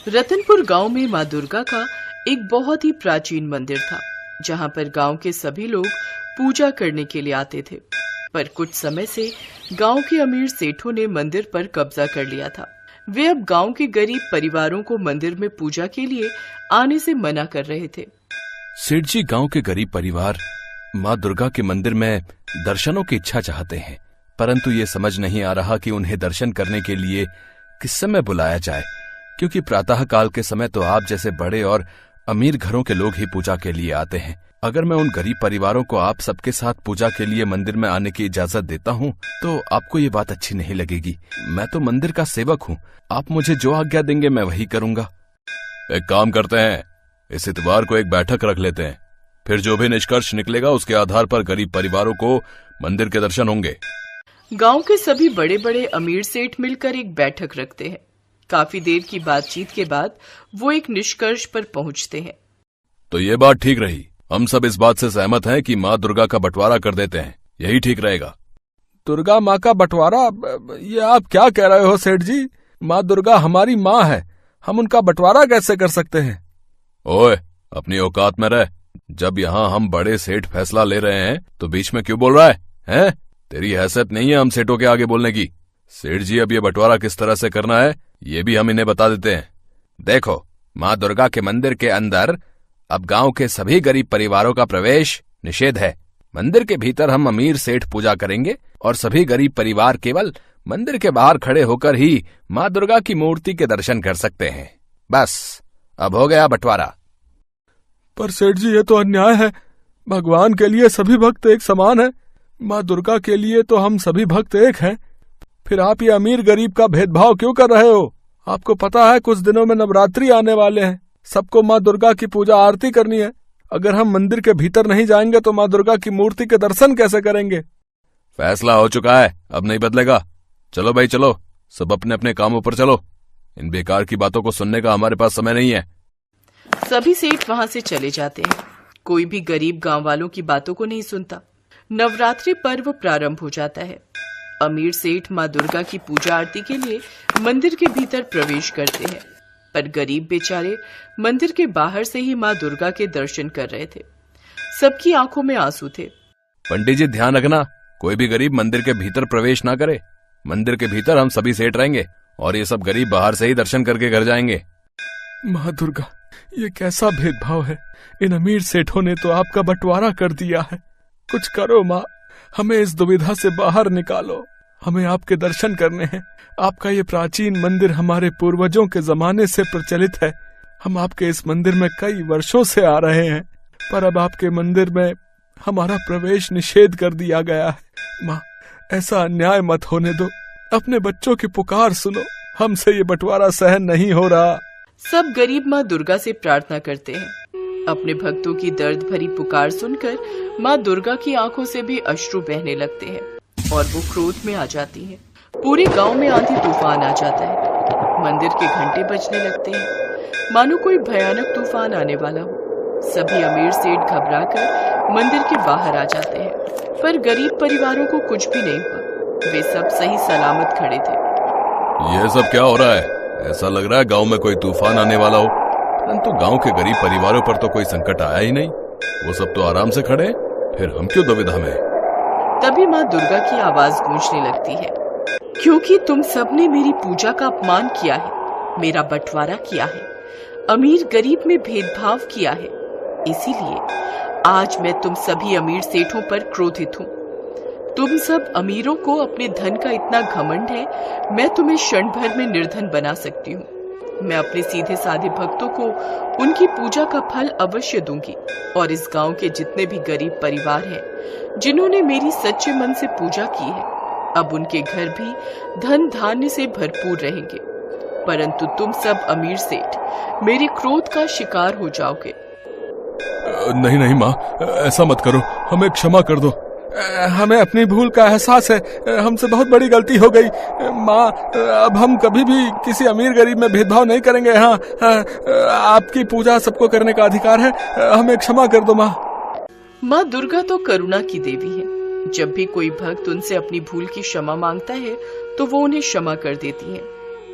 रतनपुर गांव में माँ दुर्गा का एक बहुत ही प्राचीन मंदिर था, जहां पर गांव के सभी लोग पूजा करने के लिए आते थे। पर कुछ समय से गांव के अमीर सेठों ने मंदिर पर कब्जा कर लिया था। वे अब गांव के गरीब परिवारों को मंदिर में पूजा के लिए आने से मना कर रहे थे। सेठ जी गांव के गरीब परिवार माँ दुर्गा के मंदिर में दर्शनों की इच्छा चाहते हैं, परंतु ये समझ नहीं आ रहा कि उन्हें दर्शन करने के लिए किस समय बुलाया जाए, क्योंकि प्रातः काल के समय तो आप जैसे बड़े और अमीर घरों के लोग ही पूजा के लिए आते हैं। अगर मैं उन गरीब परिवारों को आप सबके साथ पूजा के लिए मंदिर में आने की इजाजत देता हूँ तो आपको ये बात अच्छी नहीं लगेगी। मैं तो मंदिर का सेवक हूँ, आप मुझे जो आज्ञा देंगे मैं वही करूँगा। एक काम करते हैं, इस इतवार को एक बैठक रख लेते हैं, फिर जो भी निष्कर्ष निकलेगा उसके आधार पर गरीब परिवारों को मंदिर के दर्शन होंगे। गांव के सभी बड़े बड़े अमीर सेठ मिलकर एक बैठक रखते हैं। काफी देर की बातचीत के बाद वो एक निष्कर्ष पर पहुंचते हैं। तो ये बात ठीक रही, हम सब इस बात से सहमत हैं कि माँ दुर्गा का बंटवारा कर देते हैं, यही ठीक रहेगा। दुर्गा माँ का बंटवारा? ये आप क्या कह रहे हो सेठ जी? माँ दुर्गा हमारी माँ है, हम उनका बंटवारा कैसे कर सकते हैं? ओए, अपनी औकात में रह। जब यहाँ हम बड़े सेठ फैसला ले रहे हैं तो बीच में क्यों बोल रहा है, हैं? तेरी हैसियत नहीं है हम सेठों के आगे बोलने की। सेठ जी, अब ये बंटवारा किस तरह से करना है ये भी हम इन्हें बता देते हैं। देखो, माँ दुर्गा के मंदिर के अंदर अब गांव के सभी गरीब परिवारों का प्रवेश निषेध है। मंदिर के भीतर हम अमीर सेठ पूजा करेंगे और सभी गरीब परिवार केवल मंदिर के बाहर खड़े होकर ही माँ दुर्गा की मूर्ति के दर्शन कर सकते हैं। बस, अब हो गया बंटवारा। पर सेठ जी, ये तो अन्याय है। भगवान के लिए सभी भक्त एक समान है, माँ दुर्गा के लिए तो हम सभी भक्त एक हैं। फिर आप ये अमीर गरीब का भेदभाव क्यों कर रहे हो? आपको पता है कुछ दिनों में नवरात्रि आने वाले हैं, सबको माँ दुर्गा की पूजा आरती करनी है। अगर हम मंदिर के भीतर नहीं जाएंगे तो माँ दुर्गा की मूर्ति के दर्शन कैसे करेंगे? फैसला हो चुका है, अब नहीं बदलेगा। चलो भाई चलो, सब अपने अपने कामों पर चलो। इन बेकार की बातों को सुनने का हमारे पास समय नहीं है। सभी सेठ वहां से चले जाते हैं। कोई भी गरीब गांव वालों की बातों को नहीं सुनता। नवरात्रि पर्व प्रारंभ हो जाता है। अमीर सेठ माँ दुर्गा की पूजा आरती के लिए मंदिर के भीतर प्रवेश करते हैं, पर गरीब बेचारे मंदिर के बाहर से ही माँ दुर्गा के दर्शन कर रहे थे। सबकी आंखों में आंसू थे। पंडित जी, ध्यान रखना, कोई भी गरीब मंदिर के भीतर प्रवेश ना करे। मंदिर के भीतर हम सभी सेठ रहेंगे और ये सब गरीब बाहर से ही दर्शन करके घर जाएंगे। माँ दुर्गा, ये कैसा भेदभाव है? इन अमीर सेठों ने तो आपका बंटवारा कर दिया है। कुछ करो माँ, हमें इस दुविधा से बाहर निकालो। हमें आपके दर्शन करने हैं। आपका ये प्राचीन मंदिर हमारे पूर्वजों के जमाने से प्रचलित है। हम आपके इस मंदिर में कई वर्षों से आ रहे हैं, पर अब आपके मंदिर में हमारा प्रवेश निषेध कर दिया गया है। माँ, ऐसा अन्याय मत होने दो। अपने बच्चों की पुकार सुनो, हमसे ये बंटवारा सहन नहीं हो रहा। सब गरीब माँ दुर्गा से प्रार्थना करते हैं। अपने भक्तों की दर्द भरी पुकार सुनकर माँ दुर्गा की आंखों से भी अश्रु बहने लगते हैं और वो क्रोध में आ जाती हैं। पूरे गांव में आंधी तूफान आ जाता है। मंदिर के घंटे बजने लगते हैं, मानो कोई भयानक तूफान आने वाला हो। सभी अमीर सेठ घबराकर मंदिर के बाहर आ जाते हैं, पर गरीब परिवारों को कुछ भी नहीं हुआ। वे सब सही सलामत खड़े थे। ये सब क्या हो रहा है? ऐसा लग रहा है गांव में कोई तूफान आने वाला हो, परंतु गांव के गरीब परिवारों पर तो कोई संकट आया ही नहीं। वो सब तो आराम से खड़े, फिर हम क्यों दुविधा में? तभी माँ दुर्गा की आवाज गूंजने लगती है, क्योंकि तुम सबने मेरी पूजा का अपमान किया है, मेरा बंटवारा किया है, अमीर गरीब में भेदभाव किया है। इसीलिए आज मैं तुम सभी अमीर सेठों पर क्रोधित हूँ। तुम सब अमीरों को अपने धन का इतना घमंड है, मैं तुम्हें क्षण भर में निर्धन बना सकती हूँ। मैं अपने सीधे साधे भक्तों को उनकी पूजा का फल अवश्य दूंगी और इस गांव के जितने भी गरीब परिवार हैं, जिन्होंने मेरी सच्चे मन से पूजा की है, अब उनके घर भी धन धान्य से भरपूर रहेंगे। परंतु तुम सब अमीर सेठ मेरे क्रोध का शिकार हो जाओगे। नहीं नहीं माँ, ऐसा मत करो, हमें क्षमा कर दो। हमें अपनी भूल का एहसास है, हमसे बहुत बड़ी गलती हो गई। माँ, अब हम कभी भी किसी अमीर गरीब में भेदभाव नहीं करेंगे। हाँ, आपकी पूजा सबको करने का अधिकार है, हमें क्षमा कर दो माँ। माँ दुर्गा तो करुणा की देवी है। जब भी कोई भक्त उनसे अपनी भूल की क्षमा मांगता है तो वो उन्हें क्षमा कर देती हैं।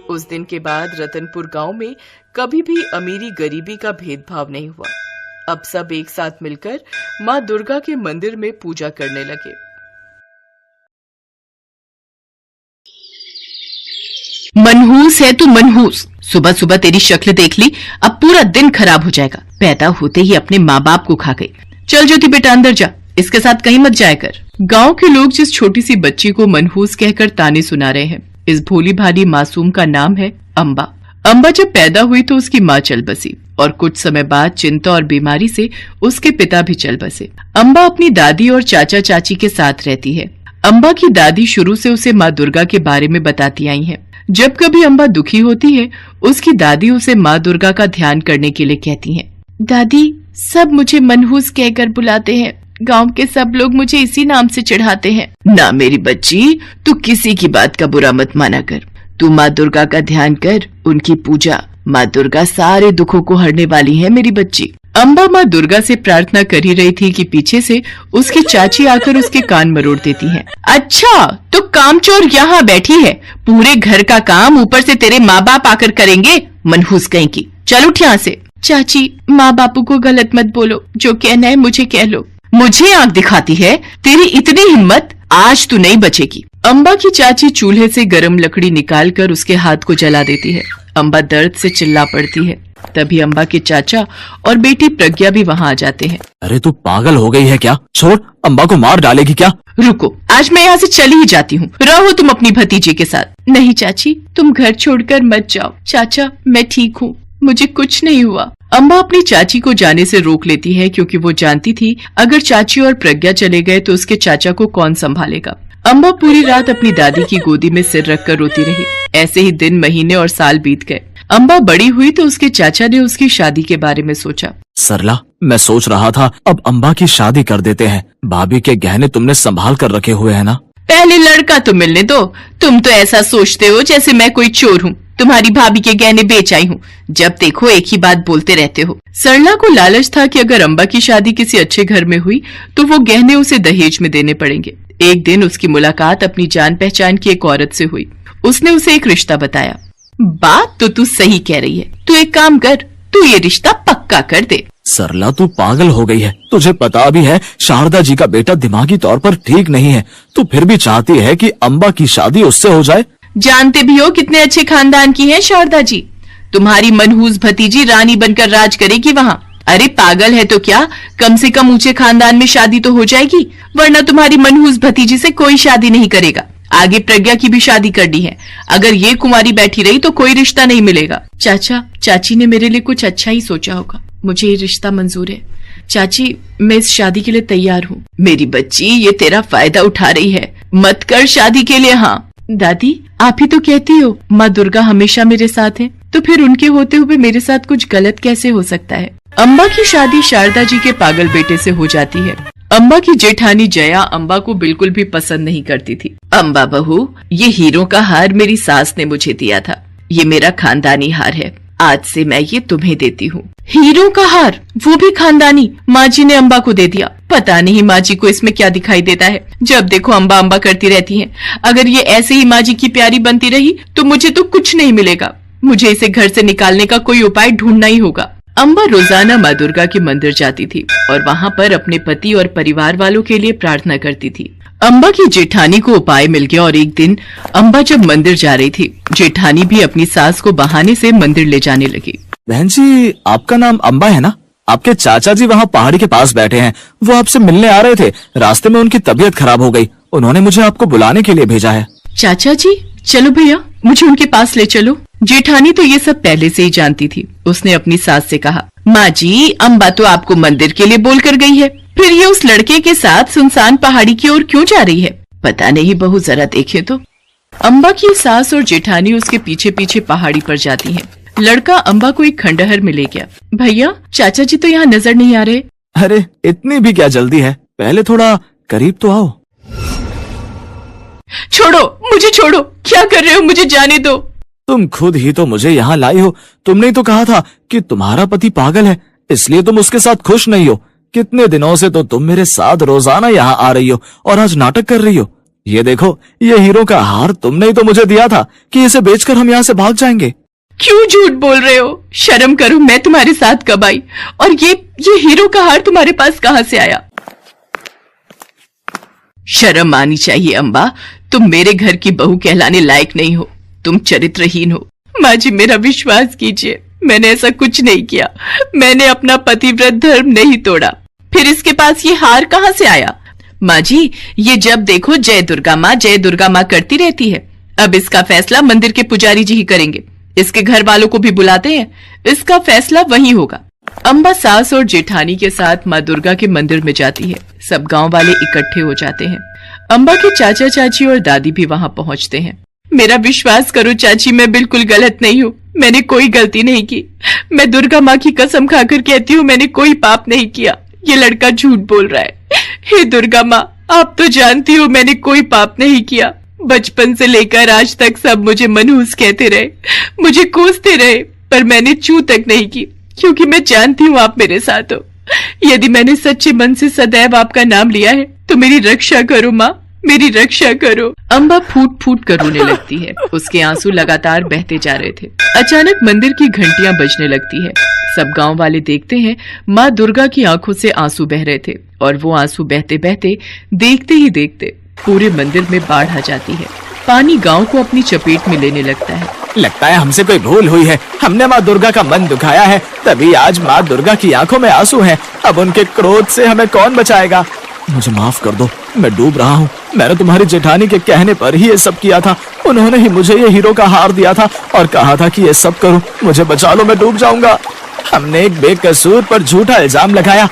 उस दिन के बाद रतनपुर गांव में कभी भी अमीरी गरीबी का भेदभाव नहीं हुआ। अब सब एक साथ मिलकर माँ दुर्गा के मंदिर में पूजा करने लगे। मनहूस है तू मनहूस। सुबह सुबह तेरी शक्ल देख ली, अब पूरा दिन खराब हो जाएगा। पैदा होते ही अपने माँ बाप को खा गई। चल ज्योति बेटा अंदर जा, इसके साथ कहीं मत जाया कर। गांव के लोग जिस छोटी सी बच्ची को मनहूस कहकर ताने सुना रहे हैं, इस भोली भाली मासूम का नाम है अम्बा। अम्बा जब पैदा हुई तो उसकी माँ चल बसी और कुछ समय बाद चिंता और बीमारी से उसके पिता भी चल बसे। अम्बा अपनी दादी और चाचा चाची के साथ रहती है। अम्बा की दादी शुरू से उसे माँ दुर्गा के बारे में बताती आई हैं। जब कभी अम्बा दुखी होती है, उसकी दादी उसे माँ दुर्गा का ध्यान करने के लिए कहती हैं। दादी, सब मुझे मनहूस कहकर बुलाते हैं। गांव के सब लोग मुझे इसी नाम से चिढ़ाते हैं। ना मेरी बच्ची, तू किसी की बात का बुरा मत माना कर। तू माँ दुर्गा का ध्यान कर, उनकी पूजा। माँ दुर्गा सारे दुखों को हरने वाली है मेरी बच्ची। अम्बा माँ दुर्गा से प्रार्थना कर ही रही थी कि पीछे से उसकी चाची आकर उसके कान मरोड़ देती हैं। अच्छा, तो कामचोर यहाँ बैठी है, पूरे घर का काम ऊपर से तेरे माँ बाप आकर करेंगे। मनहूस कहीं की, चल उठ यहाँ से। चाची, माँ बापू को गलत मत बोलो, जो कहना है मुझे कह लो। मुझे आंख दिखाती है, तेरी इतनी हिम्मत, आज तू नहीं बचेगी। अम्बा की चाची चूल्हे से गरम लकड़ी निकालकर उसके हाथ को जला देती है। अम्बा दर्द से चिल्ला पड़ती है। तभी अम्बा के चाचा और बेटी प्रज्ञा भी वहाँ आ जाते हैं। अरे तू पागल हो गई है क्या? छोड़, अम्बा को मार डालेगी क्या? रुको, आज मैं यहाँ से चली ही जाती हूँ। रहो तुम अपनी भतीजी के साथ। नहीं चाची, तुम घर छोड़कर मत जाओ। चाचा, मैं ठीक हूँ, मुझे कुछ नहीं हुआ। अम्बा अपनी चाची को जाने से रोक लेती है, क्योंकि वो जानती थी अगर चाची और प्रज्ञा चले गए तो उसके चाचा को कौन संभालेगा। अम्बा पूरी रात अपनी दादी की गोदी में सिर रखकर रोती रही। ऐसे ही दिन, महीने और साल बीत गए। अम्बा बड़ी हुई तो उसके चाचा ने उसकी शादी के बारे में सोचा। सरला, मैं सोच रहा था अब अम्बा की शादी कर देते हैं। भाभी के गहने तुमने संभाल कर रखे हुए हैं ना? पहले लड़का तो मिलने दो। तुम तो ऐसा सोचते हो जैसे मैं कोई चोर हूँ। तुम्हारी भाभी के गहने बेच आई हूँ। जब देखो एक ही बात बोलते रहते हो। सरला को लालच था कि अगर अम्बा की शादी किसी अच्छे घर में हुई तो वो गहने उसे दहेज में देने पड़ेंगे। एक दिन उसकी मुलाकात अपनी जान पहचान की एक औरत से हुई। उसने उसे एक रिश्ता बताया। बात तो तू सही कह रही है, तू एक काम कर, तू ये रिश्ता पक्का कर दे। सरला, तू पागल हो गई है। तुझे पता भी है शारदा जी का बेटा दिमागी तौर पर ठीक नहीं है। तू फिर भी चाहती है कि अम्बा की शादी उससे हो जाए। जानते भी हो कितने अच्छे खानदान की है शारदा जी। तुम्हारी मनहूस भतीजी रानी बनकर राज करेगी वहाँ। अरे पागल है तो क्या, कम से कम ऊंचे खानदान में शादी तो हो जाएगी, वरना तुम्हारी मनहूस भतीजी से कोई शादी नहीं करेगा। आगे प्रज्ञा की भी शादी करनी है। अगर ये कुंवारी बैठी रही तो कोई रिश्ता नहीं मिलेगा। चाचा, चाची ने मेरे लिए कुछ अच्छा ही सोचा होगा। मुझे ये रिश्ता मंजूर है। चाची, मैं इस शादी के लिए तैयार हूँ। मेरी बच्ची, ये तेरा फायदा उठा रही है। मत कर शादी के लिए। हाँ दादी, आप ही तो कहती हो माँ दुर्गा हमेशा मेरे साथ है, तो फिर उनके होते हुए मेरे साथ कुछ गलत कैसे हो सकता है। अम्बा की शादी शारदा जी के पागल बेटे से हो जाती है। अम्बा की जेठानी जया अम्बा को बिल्कुल भी पसंद नहीं करती थी। अम्बा बहू, ये हीरों का हार मेरी सास ने मुझे दिया था। ये मेरा खानदानी हार है। आज से मैं ये तुम्हें देती हूँ। हीरों का हार, वो भी खानदानी? माँ जी ने अम्बा को दे दिया। पता नहीं माँ जी को इसमें क्या दिखाई देता है। जब देखो अम्बा अम्बा करती रहती हैं। अगर ये ऐसे ही माँ जी की प्यारी बनती रही तो मुझे तो कुछ नहीं मिलेगा। मुझे इसे घर से निकालने का कोई उपाय ढूंढना ही होगा। अम्बा रोजाना माँ दुर्गा के मंदिर जाती थी और वहाँ पर अपने पति और परिवार वालों के लिए प्रार्थना करती थी। अम्बा की जेठानी को उपाय मिल गया और एक दिन अम्बा जब मंदिर जा रही थी, जेठानी भी अपनी सास को बहाने से मंदिर ले जाने लगी। बहन जी, आपका नाम अम्बा है ना? आपके चाचा जी वहाँ पहाड़ी के पास बैठे हैं। वो आपसे मिलने आ रहे थे। रास्ते में उनकी तबीयत खराब हो गई। उन्होंने मुझे आपको बुलाने के लिए भेजा है। चाचा जी, चलो भैया, मुझे उनके पास ले चलो। जेठानी तो ये सब पहले से ही जानती थी। उसने अपनी सास से कहा, माँ जी, अम्बा तो आपको मंदिर के लिए बोल कर गई है, फिर ये उस लड़के के साथ सुनसान पहाड़ी की ओर क्यों जा रही है? पता नहीं बहू, जरा देखे तो। अम्बा की सास और जेठानी उसके पीछे पीछे पहाड़ी पर जाती हैं। लड़का अम्बा को एक खंडहर में ले गया। भैया, चाचा जी तो यहाँ नजर नहीं आ रहे। अरे इतनी भी क्या जल्दी है, पहले थोड़ा करीब तो आओ। छोड़ो, मुझे छोड़ो, क्या कर रहे हो? मुझे जाने दो। तुम खुद ही तो मुझे यहाँ लाई हो। तुमने तो कहा था कि तुम्हारा पति पागल है, इसलिए तुम उसके साथ खुश नहीं हो। कितने दिनों से तो तुम मेरे साथ रोजाना यहाँ आ रही हो और आज नाटक कर रही हो। ये देखो, ये हीरो का हार तुमने ही तो मुझे दिया था कि इसे बेचकर हम यहाँ से भाग जाएंगे। क्यों झूठ बोल रहे हो? शर्म करो, मैं तुम्हारे साथ कब आई? और ये हीरो का हार तुम्हारे पास कहाँ से आया? शर्म आनी चाहिए अम्बा, तुम मेरे घर की बहू कहलाने लायक नहीं हो, तुम चरित्रहीन हो। माँ जी, मेरा विश्वास कीजिए, मैंने ऐसा कुछ नहीं किया, मैंने अपना पतिव्रत धर्म नहीं तोड़ा। फिर इसके पास ये हार कहाँ से आया? माँ जी, ये जब देखो जय दुर्गा माँ करती रहती है। अब इसका फैसला मंदिर के पुजारी जी ही करेंगे, इसके घर वालों को भी बुलाते हैं, इसका फैसला वही होगा। अम्बा सास और जेठानी के साथ माँ दुर्गा के मंदिर में जाती है। सब गांव वाले इकट्ठे हो जाते हैं। अम्बा के चाचा चाची और दादी भी वहां पहुंचते हैं। मेरा विश्वास करो चाची, मैं बिल्कुल गलत नहीं हूँ, मैंने कोई गलती नहीं की। मैं दुर्गा माँ की कसम खाकर कहती हूँ, मैंने कोई पाप नहीं किया। ये लड़का झूठ बोल रहा है। हे दुर्गा माँ, आप तो जानती हो मैंने कोई पाप नहीं किया। बचपन से लेकर आज तक सब मुझे मनहूस कहते रहे, मुझे कोसते रहे, पर मैंने चू तक नहीं की, क्योंकि मैं जानती हूँ आप मेरे साथ हो। यदि मैंने सच्चे मन से सदैव आपका नाम लिया है तो मेरी रक्षा करो माँ, मेरी रक्षा करो। अम्बा फूट फूट कर रोने लगती है। उसके आंसू लगातार बहते जा रहे थे। अचानक मंदिर की घंटियां बजने लगती है। सब गांव वाले देखते हैं माँ दुर्गा की आंखों से आंसू बह रहे थे, और वो आंसू बहते बहते देखते ही देखते पूरे मंदिर में बाढ़ आ जाती है। पानी गांव को अपनी चपेट में लेने लगता है। लगता है हमसे कोई भूल हुई है, हमने माँ दुर्गा का मन दुखाया है, तभी आज माँ दुर्गा की आंखों में आंसू हैं। अब उनके क्रोध से हमें कौन बचाएगा? मुझे माफ कर दो, मैं डूब रहा हूँ। मैंने तुम्हारी जेठानी के कहने पर ही ये सब किया था। उन्होंने ही मुझे ये हीरो का हार दिया था और कहा था कि ये सब करूँ। मुझे बचा लो, मैं डूब जाऊंगा। हमने एक बेकसूर पर झूठा इल्जाम लगाया।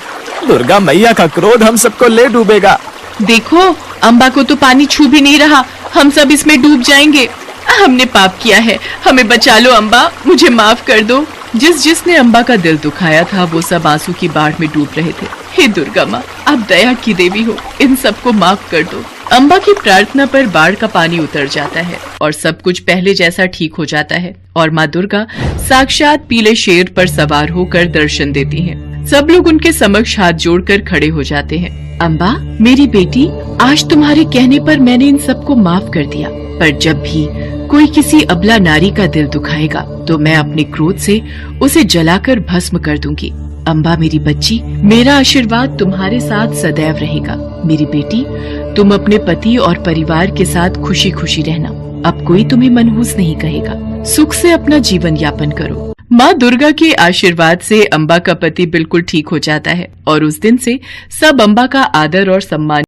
दुर्गा मैया का क्रोध हम सबको ले डूबेगा। देखो, अम्बा को तो पानी छू भी नहीं रहा, हम सब इसमें डूब जाएंगे। हमने पाप किया है, हमें बचा लो अम्बा, मुझे माफ कर दो। जिसने अम्बा का दिल दुखाया था वो सब आंसू की बाढ़ में डूब रहे थे। हे दुर्गा माँ, आप दया की देवी हो, इन सबको माफ कर दो। अम्बा की प्रार्थना पर बाढ़ का पानी उतर जाता है और सब कुछ पहले जैसा ठीक हो जाता है, और माँ दुर्गा साक्षात पीले शेर पर सवार होकर दर्शन देती हैं। सब लोग उनके समक्ष हाथ जोड़कर खड़े हो जाते हैं। अम्बा, मेरी बेटी, आज तुम्हारे कहने पर मैंने इन सबको माफ कर दिया, पर जब भी कोई किसी अबला नारी का दिल दुखाएगा तो मैं अपने क्रोध से उसे जलाकर भस्म कर दूंगी। अम्बा मेरी बच्ची, मेरा आशीर्वाद तुम्हारे साथ सदैव रहेगा। मेरी बेटी, तुम अपने पति और परिवार के साथ खुशी खुशी रहना। अब कोई तुम्हें मनहूस नहीं कहेगा। सुख से अपना जीवन यापन करो। माँ दुर्गा के आशीर्वाद से अम्बा का पति बिल्कुल ठीक हो जाता है और उस दिन से सब अम्बा का आदर और सम्मान